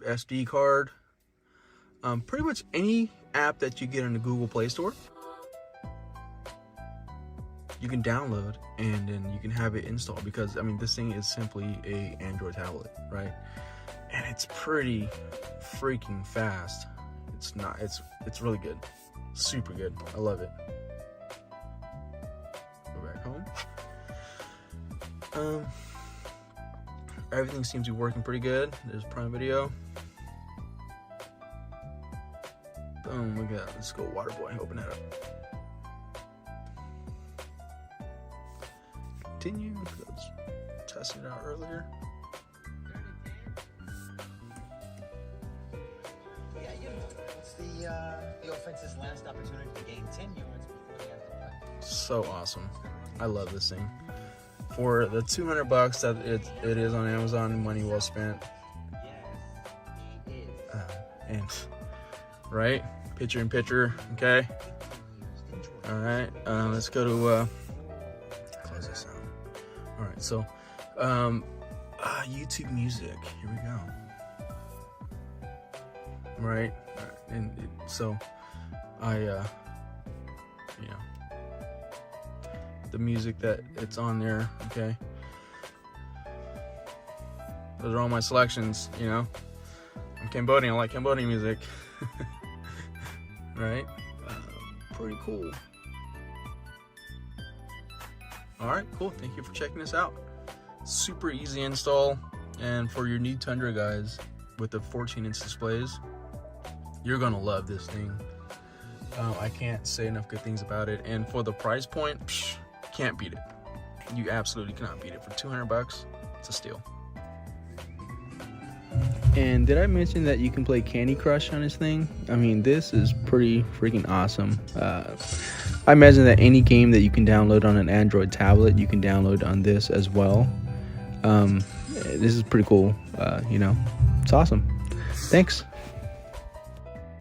SD card. Pretty much any app that you get in the Google Play Store, you can download and then you can have it installed, because I mean this thing is simply a Android tablet, right? And it's pretty freaking fast. It's really good, super good. I love it. Go back home. Everything seems to be working pretty good. There's Prime Video. Boom, look at that. Let's go Waterboy, open that up. Continue, let's test it out earlier. Yeah, you know, it's the offense's last opportunity to gain 10 yards before they have to play. So awesome. I love this thing. For the $200 that it is on Amazon, money well spent. And right, picture in picture. Okay. All right. Let's go to close this out. All right. So, YouTube Music. Here we go. Right. And so, you know, the music that it's on there. Okay. Those are all my selections. You know, I'm Cambodian. I like Cambodian music. Right. Pretty cool. All right, cool. Thank you for checking this out. Super easy install, and for your new Tundra guys with the 14-inch displays, you're gonna love this thing. I can't say enough good things about it, and for the price point, can't beat it. You absolutely cannot beat it. For $200, it's a steal. And did I mention that you can play Candy Crush on this thing? I mean, this is pretty freaking awesome. I imagine that any game that you can download on an Android tablet, you can download on this as well. This is pretty cool. You know, it's awesome. Thanks.